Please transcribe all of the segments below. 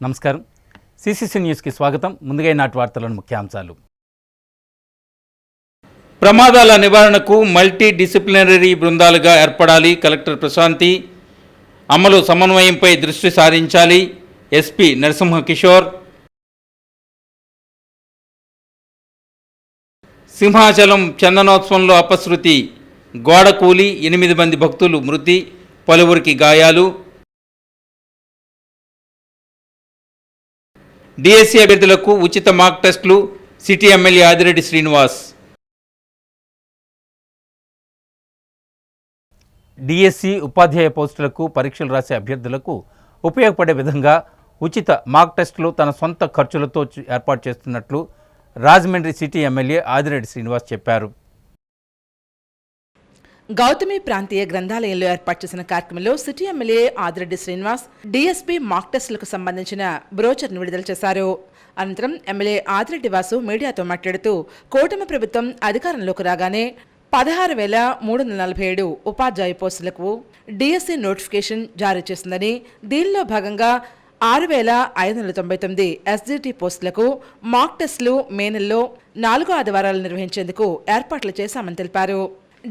నమస్కారం. సిసిసి న్యూస్కి స్వాగతం. ముందుగా నాటి వార్తలను ముఖ్యాంశాలు. ప్రమాదాల నివారణకు మల్టీ డిసిప్లినరీ బృందాలుగా ఏర్పడాలి. కలెక్టర్ ప్రశాంతి. అమలు సమన్వయంపై దృష్టి సారించాలి. ఎస్పీ నరసింహ కిషోర్. సింహాచలం చందనోత్సవంలో అపశృతి. గోడ కూలి 8 మంది భక్తులు మృతి, పలువురికి గాయాలు. డిఎస్సి అభ్యర్థులకు ఉచిత మాక్ టెస్టులు. City MLA Adireddy Srinivas. DSC ఉపాధ్యాయ పోస్టులకు పరీక్షలు రాసే అభ్యర్థులకు ఉపయోగపడే విధంగా ఉచిత మాక్ టెస్టులు తన సొంత ఖర్చులతో ఏర్పాటు చేస్తున్నట్లు రాజమండ్రి సిటీ ఎమ్మెల్యే ఆదిరెడ్డి శ్రీనివాస్ చెప్పారు. గౌతమి ప్రాంతీయ గ్రంథాలయంలో ఏర్పాటు చేసిన కార్యక్రమంలో city MLA Adireddy Srinivas DSP mock టెస్టులకు సంబంధించిన బ్రోచర్ను విడుదల చేశారు. అనంతరం ఎమ్మెల్యే ఆదిరెడ్డి వాసు మీడియాతో మాట్లాడుతూ కూటమి ప్రభుత్వం అధికారంలోకి రాగానే 16,347 ఉపాధ్యాయ పోస్టులకు డిఎస్సి నోటిఫికేషన్ జారీ చేసిందని, దీనిలో భాగంగా 6,599 ఎస్జిటి పోస్టులకు మాక్ టెస్టులు మే నెలలో 4 ఆదివారాలు నిర్వహించేందుకు ఏర్పాట్లు చేశామని తెలిపారు.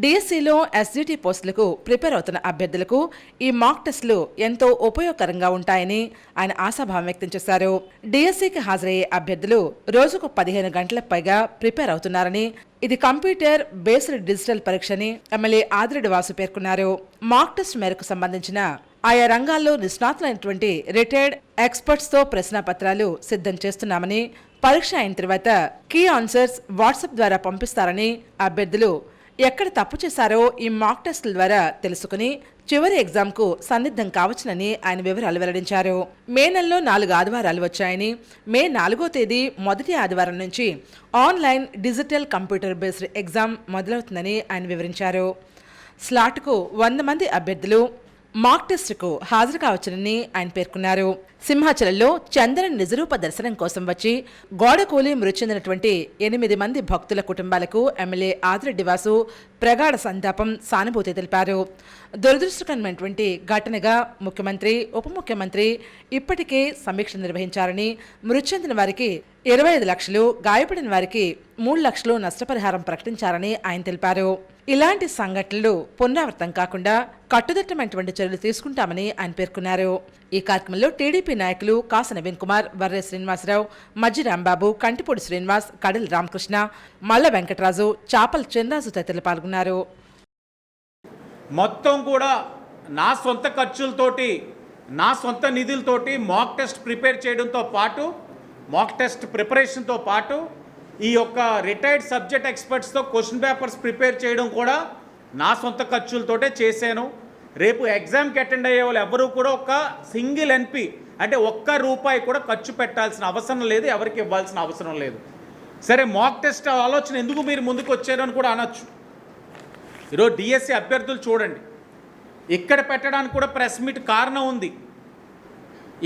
డిఎస్సిలో ఎస్జిటి పోస్టులకు ప్రిపేర్ అవుతున్న అభ్యర్థులకు ఈ మాక్ టెస్టులు ఎంతో ఉపయోగకరంగా ఉంటాయని ఆయన ఆశాభావం వ్యక్తం చేశారు. డిఎస్సికి హాజరయ్యే అభ్యర్థులు రోజుకు 15 గంటలకు పైగా ప్రిపేర్ అవుతున్నారని, ఇది కంప్యూటర్ బేస్డ్ డిజిటల్ పరీక్షని ఎమ్మెల్యే ఆదిరెడ్డి వాసు పేర్కొన్నారు. మాక్ టెస్ట్ మేరకు సంబంధించిన ఆయా రంగాల్లో నిష్ణాతులైనటువంటి రిటైర్డ్ ఎక్స్పర్ట్స్తో ప్రశ్నాపత్రాలు సిద్ధం చేస్తున్నామని, పరీక్ష అయిన తర్వాత కీ ఆన్సర్స్ వాట్సాప్ ద్వారా పంపిస్తారని, అభ్యర్థులు ఎక్కడ తప్పు చేశారో ఈ మాక్ టెస్టుల ద్వారా తెలుసుకుని చివరి ఎగ్జామ్కు సన్నిద్ధం కావచ్చునని ఆయన వివరాలు వెల్లడించారు. మే నెలలో 4 ఆదివారాలు వచ్చాయని, మే 4వ తేదీ మొదటి ఆదివారం నుంచి online digital computer based exam మొదలవుతుందని ఆయన వివరించారు. స్లాట్కు 100 మంది అభ్యర్థులు మాక్ టెస్టుకు హాజరు కావచ్చునని ఆయన పేర్కొన్నారు. సింహాచలంలో చంద్రన్ నిజరూప దర్శనం కోసం వచ్చి గోడ కూలి మృతి చెందినటువంటి 8 మంది భక్తుల కుటుంబాలకు ఎమ్మెల్యే ఆదిరెడ్డి వాసు ప్రగాఢ సంతాపం, సానుభూతి తెలిపారు. దురదృష్టకరమైనటువంటి ఘటనగా ముఖ్యమంత్రి, ఉప ముఖ్యమంత్రి ఇప్పటికే సమీక్ష నిర్వహించారని, మృతి చెందిన వారికి 25 లక్షలు, గాయపడిన వారికి 3 లక్షలు నష్టపరిహారం ప్రకటించారని ఆయన తెలిపారు. ఇలాంటి సంఘటనలు పునరావృతం కాకుండా కట్టుదిట్టమైనటువంటి చర్యలు తీసుకుంటామని ఆయన పేర్కొన్నారు. ఈ కార్యక్రమంలో టీడీపీ నాయకులు కాస నవీన్ కుమార్, వర్రే శ్రీనివాసరావు, మజ్జి రాంబాబు, కంటిపూడి శ్రీనివాస్, కడలి రామకృష్ణ, మల్ల వెంకటరాజు, చాపల చిన్నరాజు తదితరులు పాల్గొన్నారు. మొత్తం కూడా నా సొంత ఖర్చులతోటి, నా సొంత నిధులతోటి మాక్ టెస్ట్ ప్రిపేర్ చేయడంతో పాటు, మాక్ టెస్ట్ ప్రిపరేషన్తో పాటు ఈ యొక్క రిటైర్డ్ సబ్జెక్ట్ ఎక్స్పర్ట్స్తో క్వశ్చన్ పేపర్స్ ప్రిపేర్ చేయడం కూడా నా సొంత ఖర్చులతోటే చేశాను. రేపు ఎగ్జామ్కి అటెండ్ అయ్యే వాళ్ళు ఎవరూ కూడా ఒక సింగిల్ ఎన్పి అంటే ₹1 కూడా ఖర్చు పెట్టాల్సిన అవసరం లేదు, ఎవరికి ఇవ్వాల్సిన అవసరం లేదు. సరే, మాక్ టెస్ట్ ఆలోచన ఎందుకు మీరు ముందుకు వచ్చారు అని కూడా అనొచ్చు. ఈరోజు డిఎస్సి అభ్యర్థులు చూడండి, ఇక్కడ పెట్టడానికి కూడా ప్రెస్ మీట్ కారణం ఉంది.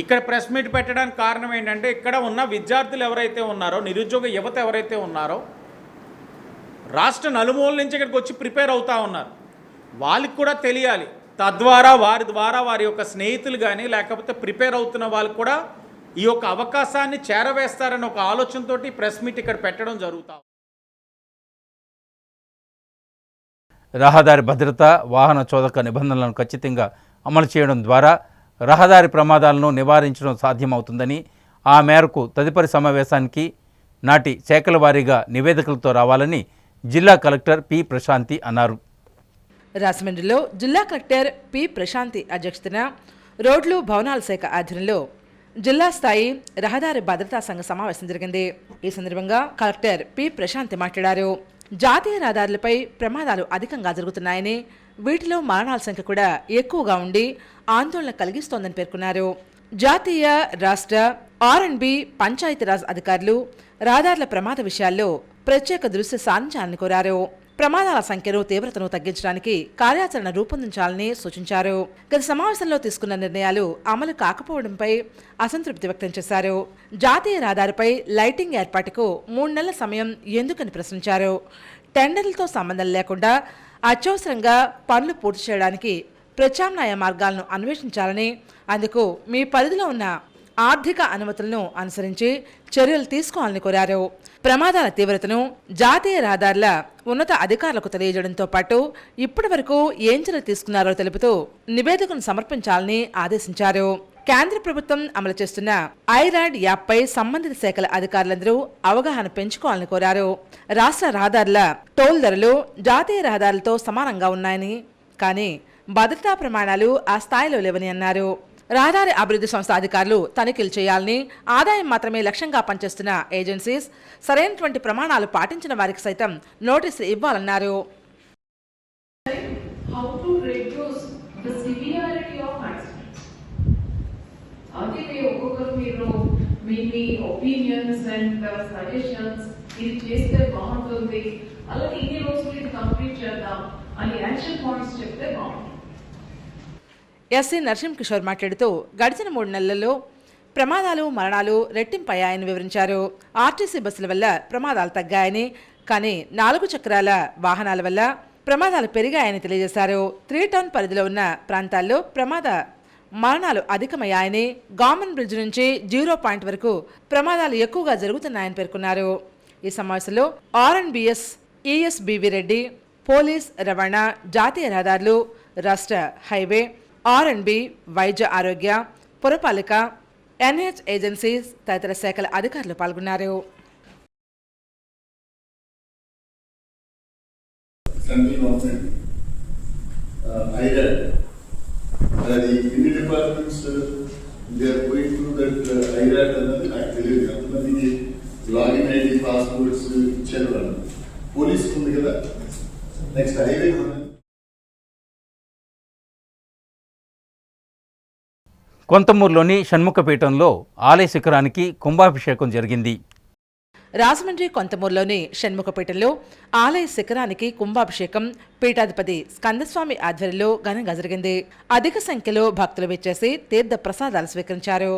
ఇక్కడ ప్రెస్ మీట్ పెట్టడానికి కారణం ఏంటంటే, ఇక్కడ ఉన్న విద్యార్థులు ఎవరైతే ఉన్నారో, నిరుద్యోగ యువత ఎవరైతే ఉన్నారో, రాష్ట్ర నలుమూల నుంచి ఇక్కడికి వచ్చి ప్రిపేర్ అవుతూ ఉన్నారు. వాళ్ళకి కూడా తెలియాలి, తద్వారా వారి యొక్క స్నేహితులు కానీ లేకపోతే ప్రిపేర్ అవుతున్న వాళ్ళు కూడా ఈ యొక్క అవకాశాన్ని చేరవేస్తారని ఒక ఆలోచనతో ప్రెస్ మీట్ ఇక్కడ పెట్టడం జరుగుతా. రహదారి భద్రత, వాహన చోదక నిబంధనలను ఖచ్చితంగా అమలు చేయడం ద్వారా రహదారి ప్రమాదాలను నివారించడం సాధ్యమవుతుందని, ఆ మేరకు తదుపరి సమావేశానికి నాటి శాఖల వారీగా నివేదికలతో రావాలని జిల్లా కలెక్టర్ పి ప్రశాంతి అన్నారు. రాజమండ్రిలో జిల్లా కలెక్టర్ పి ప్రశాంతి అధ్యక్షతన రోడ్లు భవనాల శాఖ ఆధ్వర్యంలో జిల్లా స్థాయి రహదారి భద్రతా సంఘ సమావేశం జరిగింది. ఈ సందర్భంగా కలెక్టర్ పి ప్రశాంతి మాట్లాడారు. జాతీయ రహదారులపై ప్రమాదాలు అధికంగా జరుగుతున్నాయని, వీటిలో మరణాల సంఖ్య కూడా ఎక్కువగా ఉండి ఆందోళన కలిగిస్తోందని పేర్కొన్నారు. జాతీయ, రాష్ట్ర, ఆర్&బి, పంచాయతీరాజ్ అధికారులు రహదారుల ప్రమాద విషయాల్లో ప్రత్యేక దృష్టి సారించాలని కోరారు. ప్రమాదాల సంఖ్యను, తీవ్రతను తగ్గించడానికి కార్యాచరణ రూపొందించాలని సూచించారు. గత సమావేశంలో తీసుకున్న నిర్ణయాలు అమలు కాకపోవడంపై అసంతృప్తి వ్యక్తం చేశారు. జాతీయ రహదారిపై లైటింగ్ ఏర్పాటుకు 3 నెలల సమయం ఎందుకని ప్రశ్నించారు. టెండర్లతో సంబంధం లేకుండా అత్యవసరంగా పనులు పూర్తి చేయడానికి ప్రత్యామ్నాయ మార్గాలను అన్వేషించాలని, అందుకు మీ పరిధిలో ఉన్న ఆర్థిక అనుమతులను అనుసరించి చర్యలు తీసుకోవాలని కోరారు. ప్రమాదాల తీవ్రతను జాతీయ రహదారుల ఉన్నత అధికారులకు తెలియజేయడంతో పాటు ఇప్పటి వరకు ఏం చర్యలు తీసుకున్నారో తెలుపుతూ నివేదికను సమర్పించాలని ఆదేశించారు. కేంద్ర ప్రభుత్వం అమలు చేస్తున్న ఐరాడ్ యాప్పై సంబంధిత శాఖల అధికారులందరూ అవగాహన పెంచుకోవాలని కోరారు. రాష్ట్ర రహదారుల టోల్ ధరలు జాతీయ రహదారులతో సమానంగా ఉన్నాయని, కానీ భద్రతా ప్రమాణాలు ఆ స్థాయిలో లేవని అన్నారు. రహదారి అభివృద్ధి సంస్థ అధికారులు తనిఖీలు చేయాలని, ఆదాయం మాత్రమే లక్ష్యంగా పనిచేస్తున్న ఏజెన్సీస్ సరైనటువంటి ప్రమాణాలు పాటించిన వారికి సైతం నోటీసులు ఇవ్వాలన్నారు. ఎస్సీ నరసింహ కిషోర్ మాట్లాడుతూ గడిచిన 3 నెలల్లో ప్రమాదాలు, మరణాలు రెట్టింపయ్యాయని వివరించారు. ఆర్టీసీ బస్సుల వల్ల ప్రమాదాలు తగ్గాయని, కానీ 4 చక్రాల వాహనాల వల్ల ప్రమాదాలు పెరిగాయని తెలియజేశారు. 3 టౌన్ పరిధిలో ఉన్న ప్రాంతాల్లో మరణాలు అధికమయ్యాయని, గామన్ బ్రిడ్జ్ నుంచి 0 పాయింట్ వరకు ప్రమాదాలు ఎక్కువగా జరుగుతున్నాయని పేర్కొన్నారు. ఈ సమావేశంలో ఆర్ఎన్బిఎస్ ఈఎస్బివి రెడ్డి, పోలీస్, రవాణా, జాతీయ రహదారులు, రాష్ట్ర హైవే, ఆర్ఎన్బి, వైద్య ఆరోగ్య, పురపాలిక, ఎన్హెచ్ ఏజెన్సీస్ తదితర శాఖల అధికారులు పాల్గొన్నారు. అది ఎన్ని departments they are going to that ఐరాట్ అన్నది నాకు తెలియదు. ఎంతమందికి లాగిన్ ఐడి, పాస్పోర్ట్స్ ఇచ్చారు వాళ్ళు. పోలీస్ ఉంది కదా, నెక్స్ట్ హైవే. కొంతమూరులోని షణ్ముఖపీఠంలో ఆలయ శిఖరానికి కుంభాభిషేకం జరిగింది. రాజమండ్రి కొంతమూరులోని షణ్ముఖపీఠంలో ఆలయ శిఖరానికి కుంభాభిషేకం పీఠాధిపతి స్కందస్వామి ఆధ్వర్యంలో ఘనంగా జరిగింది. అధిక సంఖ్యలో భక్తులు విచ్చేసి తీర్థ ప్రసాదాలు స్వీకరించారు.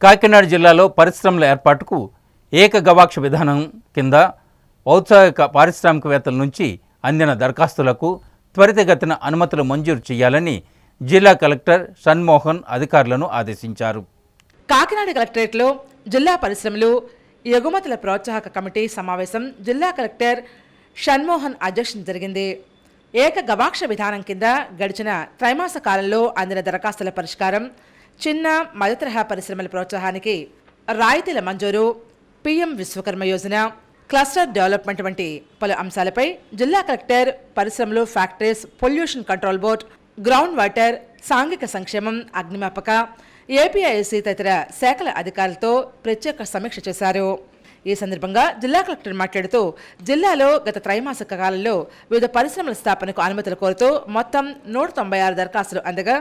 కాకినాడ జిల్లాలో పరిశ్రమల ఏర్పాటుకు ఏక గవాక్ష విధానం కింద ఔత్సాహిక పారిశ్రామికవేత్తల నుంచి అందిన దరఖాస్తులకు త్వరితగతిన అనుమతులు మంజూరు చేయాలని జిల్లా కలెక్టర్ షణ్మోహన్ అధికారులను ఆదేశించారు. కాకినాడ కలెక్టరేట్లో జిల్లా పరిశ్రమలు ఎగుమతుల ప్రోత్సాహక కమిటీ సమావేశం జిల్లా కలెక్టర్ షణ్మోహన్ అధ్యక్షతన జరిగింది. ఏక గవాక్ష విధానం కింద గడిచిన త్రైమాస కాలంలో అందిన దరఖాస్తుల పరిష్కారం, చిన్న మధ్యతరహా పరిశ్రమల ప్రోత్సాహానికి రాయితీల మంజూరు, PM Vishwakarma Yojana, cluster development వంటి పలు అంశాలపై జిల్లా కలెక్టర్ పరిశ్రమలు, factories, pollution control board, ground water, సాంఘిక సంక్షేమం, అగ్నిమాపక, ఏపీఐసి తదితర శాఖల అధికారులతో ప్రత్యేక సమీక్ష చేశారు. ఈ సందర్భంగా జిల్లా కలెక్టర్ మాట్లాడుతూ జిల్లాలో గత త్రైమాసిక కాలంలో వివిధ పరిశ్రమల స్థాపనకు అనుమతులు కోరుతూ మొత్తం 196 దరఖాస్తులు అందగా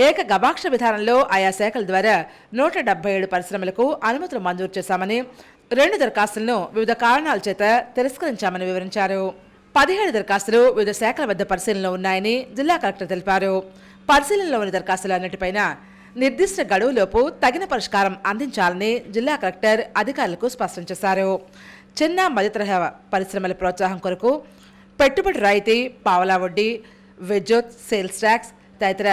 ఏక గవాక్ష విధానంలో ఆయా శాఖల ద్వారా 177 పరిశ్రమలకు అనుమతులు మంజూరు చేశామని, 2 దరఖాస్తులను వివిధ కారణాల చేత తిరస్కరించామని వివరించారు. 17 దరఖాస్తులు వివిధ శాఖల వద్ద పరిశీలనలో ఉన్నాయని జిల్లా కలెక్టర్ తెలిపారు. పరిశీలనలో ఉన్న దరఖాస్తులు అన్నిటిపైన నిర్దిష్ట గడువులోపు తగిన పరిష్కారం అందించాలని జిల్లా కలెక్టర్ అధికారులకు స్పష్టం చేశారు. చిన్న మధ్యతరహా పరిశ్రమల ప్రోత్సాహం కొరకు పెట్టుబడి రాయితీ, పావలా వడ్డీ, విద్యుత్, సేల్స్ ట్యాక్స్ తదితర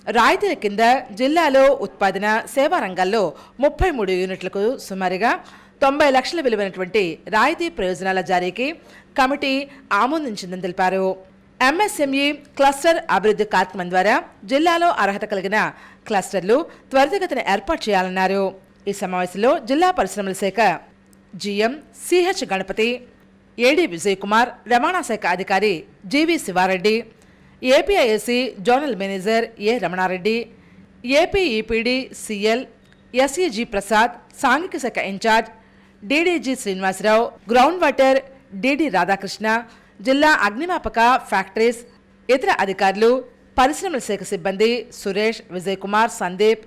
రాయితీల కింద జిల్లాలో ఉత్పాదన, సేవా రంగాల్లో 33 యూనిట్లకు సుమారుగా 90 లక్షల విలువైనటువంటి రాయితీ ప్రయోజనాల జారీకి కమిటీ ఆమోదించిందని తెలిపారు. ఎంఎస్ఎంఈ క్లస్టర్ అభివృద్ధి కార్యక్రమం ద్వారా జిల్లాలో అర్హత కలిగిన క్లస్టర్లు త్వరితగతిన ఏర్పాటు చేయాలన్నారు. ఈ సమావేశంలో జిల్లా పరిశ్రమల శాఖ GM CH Ganapathi, AD Vijay Kumar, రవాణా శాఖ అధికారి GV Sivareddy, APIIC zonal manager A Ramanareddy, APEPDCL SE G Prasad, సాంఘిక శాఖ incharge DD G Srinivasarao, ground water DD Radhakrishna, జిల్లా అగ్నిమాపక ఫ్యాక్టరీస్ ఇతర అధికారులు, పరిశ్రమల శాఖ సిబ్బంది సురేష్, విజయ్ కుమార్, సందీప్,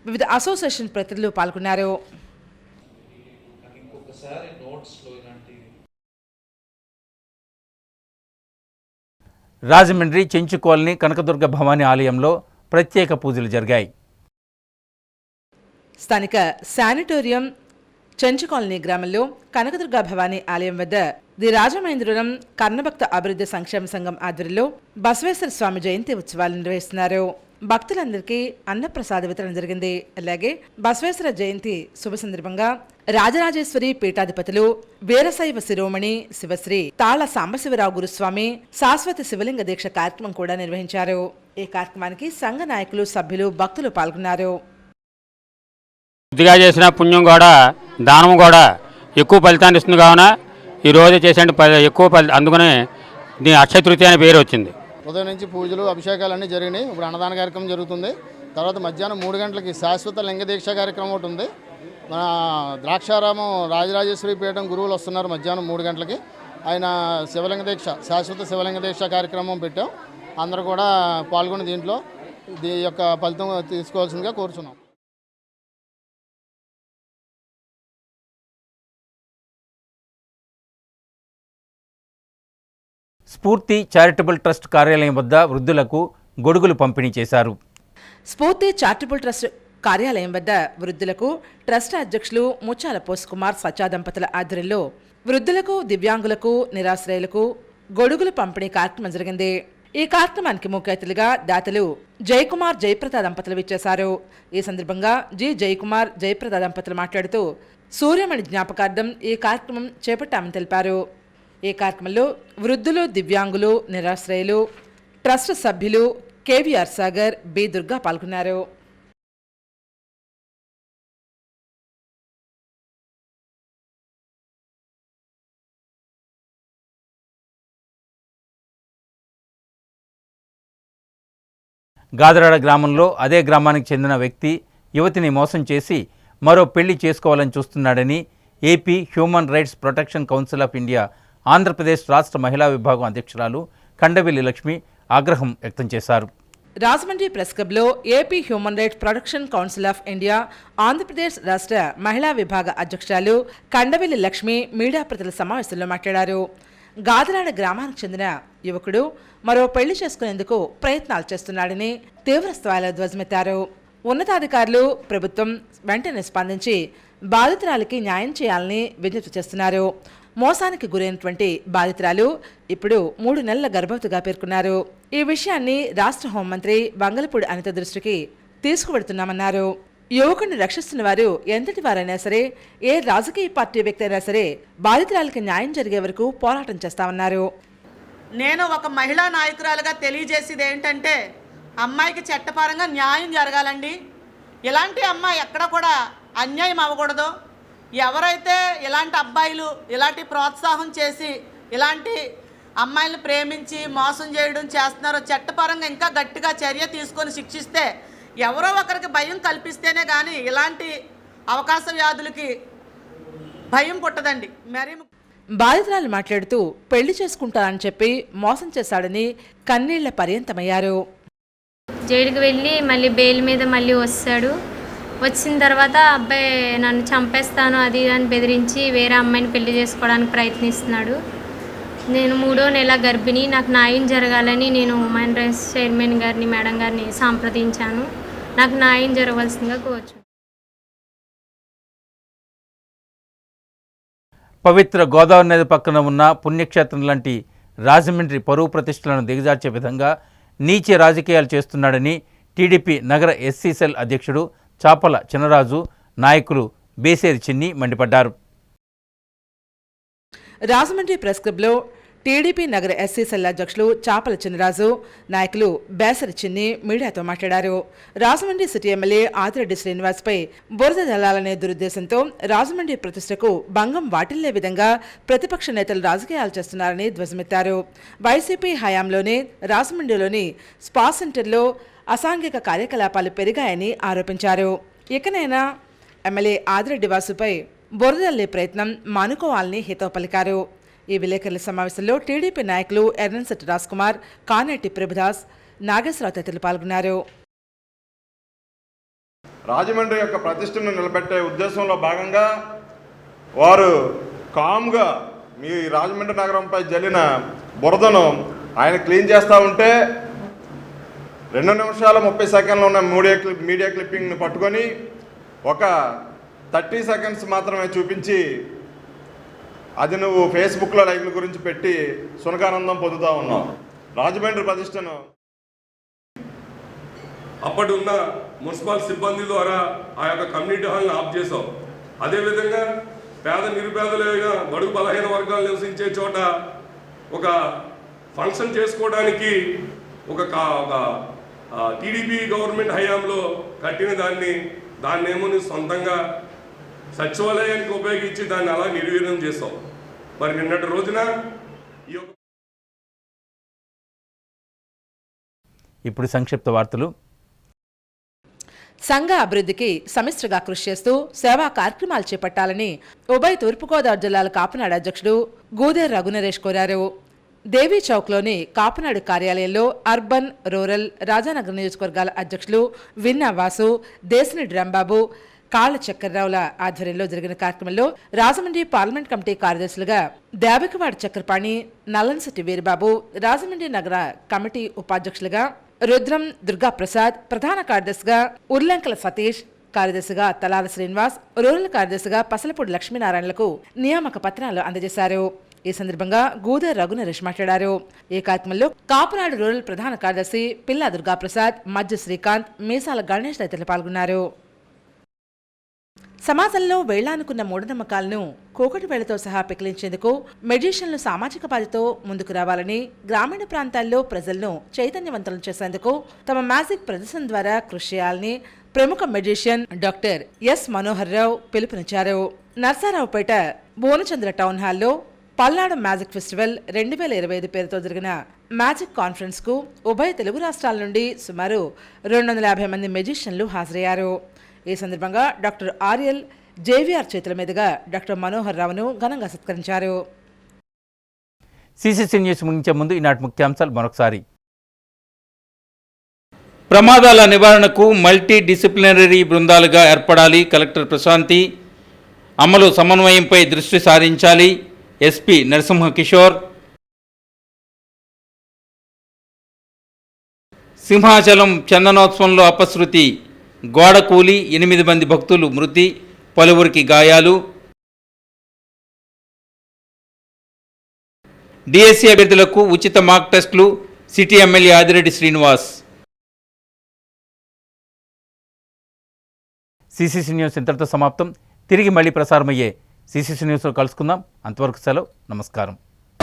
వివిధ అసోసియేషన్ ప్రతినిధులు పాల్గొన్నారు. రాజమండ్రి చెంచు కాలనీ కనకదుర్గ భవానీ ఆలయంలో ప్రత్యేక పూజలు జరిగాయి. స్థానిక శానిటోరియం చెంచు కాలనీ గ్రామంలో కనకదుర్గ భవానీ ఆలయం వద్ద ది రాజమహేంద్రవరం కర్ణభక్త అభివృద్ధి సంక్షేమ సంఘం ఆధ్వర్యంలో బసవేశ్వర స్వామి జయంతి ఉత్సవాలు నిర్వహిస్తున్నారు. భక్తులందరికీ అన్నప్రసాద వితరణ జరిగింది. అలాగే బసవేశ్వర జయంతి శుభ సందర్భంగా రాజరాజేశ్వరి పీఠాధిపతులు వీరశైవ శిరోమణి శివశ్రీ తాళ సాంబశివరావు గురుస్వామి శాశ్వత శివలింగ దీక్ష కార్యక్రమం కూడా నిర్వహించారు. ఈ కార్యక్రమానికి సంఘ నాయకులు, సభ్యులు, భక్తులు పాల్గొన్నారు. కొద్దిగా చేసిన పుణ్యం కూడా దానం కూడా ఎక్కువ ఫలితాన్ని ఇస్తుంది. కావున ఈరోజు చేసే ఎక్కువ అందుకనే దీని అక్షయ తృతీయ అనే పేరు వచ్చింది. ఉదయం నుంచి పూజలు, అభిషేకాలు అన్నీ జరిగినాయి. ఇప్పుడు అన్నదాన కార్యక్రమం జరుగుతుంది. తర్వాత మధ్యాహ్నం 3 గంటలకి శాశ్వత లింగ దీక్ష కార్యక్రమం ఒకటి ఉంది. మన ద్రాక్షారామం రాజరాజేశ్వరి పీఠం గురువులు వస్తున్నారు. మధ్యాహ్నం 3 గంటలకి ఆయన శివలింగ దీక్ష, శాశ్వత శివలింగ దీక్ష కార్యక్రమం పెట్టాం. అందరూ కూడా పాల్గొని దీంట్లో దీని యొక్క ఫలితం తీసుకోవాల్సిందిగా కోరుచున్నాం. స్ఫూర్తి చారిటబుల్ ట్రస్ట్ కార్యాలయం వద్ద వృద్ధులకు గొడుగులు పంపిణీ చేశారు. స్ఫూర్తి చారిటబుల్ ట్రస్ట్ కార్యాలయం వద్ద వృద్ధులకు ట్రస్ట్ అధ్యక్షులు ముచ్చాల పోస్ కుమార్ సచా దంపతుల ఆధ్వర్యంలో వృద్ధులకు, దివ్యాంగులకు, నిరాశ్రయులకు గొడుగులు పంపిణీ కార్యక్రమం జరిగింది. ఈ కార్యక్రమానికి ముఖ్య అతిథిగా దాతలు జయకుమార్, జయప్రద దంపతులు విచ్చేశారు. ఈ సందర్భంగా జయకుమార్, జయప్రద దంపతులు మాట్లాడుతూ సూర్యమణి జ్ఞాపకార్థం ఈ కార్యక్రమం చేపట్టామని తెలిపారు. ఈ కార్యక్రమంలో వృద్ధులు, దివ్యాంగులు, నిరాశ్రయులు, ట్రస్ట్ సభ్యులు కేవీఆర్ సాగర్, బి దుర్గా పాల్గొన్నారు. గాదరాడ గ్రామంలో అదే గ్రామానికి చెందిన వ్యక్తి యువతిని మోసం చేసి మరో పెళ్లి చేసుకోవాలని చూస్తున్నాడని AP human rights protection council of India Andhra Pradesh రాష్ట్ర మహిళా విభాగం అధ్యక్షురాలు కండవెల్లి లక్ష్మి ఆగ్రహం వ్యక్తం చేశారు. రాజమండ్రి ప్రెస్ క్లబ్లో AP human rights protection council of India Andhra Pradesh రాష్ట్ర మహిళా విభాగ అధ్యక్షురాలు కండవెల్లి లక్ష్మి మీడియా ప్రతినిధుల సమావేశంలో మాట్లాడారు. గాదరాడ గ్రామానికి చెందిన యువకుడు మరో పెళ్లి చేసుకునేందుకు ప్రయత్నాలు చేస్తున్నాడని తీవ్ర స్థాయిలో ధ్వజమెత్తారు. ఉన్నతాధికారులు, ప్రభుత్వం వెంటనే స్పందించి బాధితురాలికి న్యాయం చేయాలని విజ్ఞప్తి చేస్తున్నారు. మోసానికి గురైనటువంటి బాధితురాలు ఇప్పుడు 3 నెలల గర్భవతిగా పేర్కొన్నారు. ఈ విషయాన్ని రాష్ట్ర హోంమంత్రి వంగలపూడి అనిత దృష్టికి తీసుకువెడుతున్నామన్నారు. యువకుడిని రక్షిస్తున్న వారు ఎంతటి వారైనా సరే, ఏ రాజకీయ పార్టీ వ్యక్తి అయినా సరే బాధితురాలకి న్యాయం జరిగే వరకు పోరాటం చేస్తామన్నారు. నేను ఒక మహిళా నాయకురాలుగా తెలియజేసేది ఏంటంటే, అమ్మాయికి చట్టపరంగా న్యాయం జరగాలండి. ఇలాంటి అమ్మాయి ఎక్కడ కూడా అన్యాయం అవ్వకూడదు. ఎవరైతే ఇలాంటి అబ్బాయిలు ఇలాంటి ప్రోత్సాహం చేసి ఇలాంటి అమ్మాయిలను ప్రేమించి మోసం చేయడం చేస్తున్నారో చట్టపరంగా ఇంకా గట్టిగా చర్య తీసుకొని శిక్షిస్తే, ఎవరో ఒకరికి భయం కల్పిస్తేనే కానీ ఇలాంటి అవకాశ వ్యాధులకి భయం పుట్టదండి. మరి బాధితురాలు మాట్లాడుతూ పెళ్లి చేసుకుంటానని చెప్పి మోసం చేశాడని కన్నీళ్ల పర్యంతమయ్యారు. జైలుకి వెళ్ళి మళ్ళీ బెయిల్ మీద మళ్ళీ వస్తాడు. వచ్చిన తర్వాత అబ్బాయి నన్ను చంపేస్తాను అది అని బెదిరించి వేరే అమ్మాయిని పెళ్లి చేసుకోవడానికి ప్రయత్నిస్తున్నాడు. నేను 3వ నెల గర్భిణి. నాకు న్యాయం జరగాలని నేను హ్యూమన్ రైట్స్ చైర్మన్ గారిని, మేడం గారిని సంప్రదించాను. నాకు న్యాయం జరగవలసిందిగా కోరుచు. పవిత్ర గోదావరి నది పక్కన ఉన్న పుణ్యక్షేత్రం లాంటి రాజమండ్రి పరువు ప్రతిష్టలను దిగజార్చే విధంగా నీచ రాజకీయాలు చేస్తున్నాడని టీడీపీ నగర ఎస్సీ సెల్ అధ్యక్షుడు చాపల చినరాజు, నాయకులు బేసేరి చిన్ని మండిపడ్డారు. రాజమండ్రి ప్రెస్ క్లబ్లో టీడీపీ నగర ఎస్సీ సెల్ అధ్యక్షులు చాపల చిన్నరాజు, నాయకులు బేసరి చిన్ని మీడియాతో మాట్లాడారు. రాజమండ్రి సిటీ ఎమ్మెల్యే ఆదిరెడ్డి శ్రీనివాస్పై బురద జల్లాలనే దురుద్దేశంతో రాజమండ్రి ప్రతిష్టకు భంగం వాటిల్లే విధంగా ప్రతిపక్ష నేతలు రాజకీయాలు చేస్తున్నారని ధ్వజమెత్తారు. వైసీపీ హయాంలోనే రాజమండ్రిలోని స్పా సెంటర్లో అసాంఘిక కార్యకలాపాలు పెరిగాయని ఆరోపించారు. ఇకనైనా ఎమ్మెల్యే ఆదిరెడ్డి వాసుపై బురద జల్లే ప్రయత్నం మానుకోవాలని హితవు పలికారు. ఈ విలేకరుల సమావేశంలో టీడీపీ నాయకులు ఎర్రన్శెట్టి రాజ్కుమార్, కానేటి ప్రభుదాస్, నాగేశ్వరరావు తదితరులు పాల్గొన్నారు. రాజమండ్రి యొక్క ప్రతిష్టను నిలబెట్టే ఉద్దేశంలో భాగంగా వారు కామ్గా మీ రాజమండ్రి నగరంపై జల్లిన బురదను ఆయన క్లీన్ చేస్తూ ఉంటే 2 నిమిషాల 30 సెకండ్లు ఉన్న మీడియా క్లిప్పింగ్ని పట్టుకొని ఒక 30 సెకండ్స్ మాత్రమే చూపించి అది నువ్వు ఫేస్బుక్లో లైక్ల గురించి పెట్టి సునకానందం పొందుతూ ఉన్నావు. రాజమండ్రి ప్రతిష్టను అప్పటి ఉన్న మున్సిపల్ సిబ్బంది ద్వారా ఆ యొక్క కమ్యూనిటీ హాల్ని ఆఫ్ చేసాం. అదేవిధంగా పేద నిరుపేదలైన బడుగు బలహీన వర్గాలు నివసించే చోట ఒక ఫంక్షన్ చేసుకోవడానికి ఒక టీడీపీ గవర్నమెంట్ హయాంలో కట్టిన దాన్నేమో సొంతంగా సచివాలయానికి ఉపయోగించి దాన్ని అలా నిర్వీర్యం చేస్తాం. మరి నిన్నటి రోజున ఇప్పుడు సంక్షిప్త వార్తలు. సంఘ అభివృద్ధికి సమిష్టిగా కృషి చేస్తూ సేవా కార్యక్రమాలు చేపట్టాలని ఉభయ తూర్పుగోదావరి జిల్లాల కాపునాడు అధ్యక్షుడు గూదేర్ రఘునరేష్ కోరారు. దేవీ చౌక్లోని కాపునాడు కార్యాలయంలో అర్బన్, రూరల్, రాజానగర్ నియోజకవర్గాల అధ్యక్షులు విన్నా వాసు, దేశిరెడ్డి రాంబాబు, కాళ్ళ చక్కెరరావుల ఆధ్వర్యంలో జరిగిన కార్యక్రమంలో రాజమండ్రి పార్లమెంట్ కమిటీ కార్యదర్శులుగా దేవకవాడ చక్రపాణి, నల్లంశెట్టి వీరబాబు, రాజమండ్రి నగర కమిటీ ఉపాధ్యక్షులుగా రుద్రం దుర్గాప్రసాద్, ప్రధాన కార్యదర్శిగా ఉర్లంకల సతీష్, కార్యదర్శిగా తలాల శ్రీనివాస్, రూరల్ కార్యదర్శిగా పసలపూడి లక్ష్మీనారాయణలకు నియామక పత్రాలు అందజేశారు. ఈ సందర్భంగా గూదేర్ రఘునరేష్ మాట్లాడారు. ఈ కార్యక్రమంలో కాపునాడు రూరల్ ప్రధాన కార్యదర్శి పిల్లా దుర్గాప్రసాద్, మధ్య శ్రీకాంత్, మీసాల గణేష్ తదితరులు పాల్గొన్నారు. సమాజంలో వేళ్లానుకున్న మూఢనమ్మకాలను కూకటి వేళ్లతో సహా పెకిలించేందుకు మెజిషియన్లు సామాజిక బాధ్యతతో ముందుకు రావాలని, గ్రామీణ ప్రాంతాల్లో ప్రజలను చైతన్యవంతులను చేసేందుకు తమ మ్యాజిక్ ప్రదర్శన ద్వారా కృషి చేయాలని ప్రముఖ మెజిషియన్ డాక్టర్ ఎస్ మనోహర్ రావు పిలుపునిచ్చారు. నర్సారావుపేట భువనచంద్ర టౌన్ హాల్లో పల్నాడు మ్యాజిక్ ఫెస్టివల్ 2025 పేరుతో జరిగిన మ్యాజిక్ కాన్ఫరెన్స్ కు ఉభయ తెలుగు రాష్ట్రాల నుండి సుమారు 250 మంది మెజిషియన్లు హాజరయ్యారు. ఈ సందర్భంగా డాక్టర్ ఆర్ఎల్ జేవీఆర్ చేతుల మీదుగా డాక్టర్ మనోహర్ రావును ఘనంగా సత్కరించారు. సిసిసి న్యూస్ ముగించే ముందు ఈనాటి ముఖ్యాంశాలు మరొకసారి. ప్రమాదాల నివారణకు మల్టీ డిసిప్లినరీ బృందాలుగా ఏర్పడాలి. కలెక్టర్ ప్రశాంతి. అమలు సమన్వయంపై దృష్టి సారించాలి. ఎస్పీ నరసింహ కిషోర్. సింహాచలం చందనోత్సవంలో అపశృతి. గోడ కూలి 8 మంది భక్తులు మృతి, పలువురికి గాయాలు. డిఎస్సి అభ్యర్థులకు ఉచిత మాక్ టెస్టులు. City MLA Adireddy Srinivas. CCC news ఇంతటితో సమాప్తం. తిరిగి మళ్ళీ ప్రసారమయ్యే సిసిసి న్యూస్లో కలుసుకుందాం. అంతవరకు సెలవు. నమస్కారం.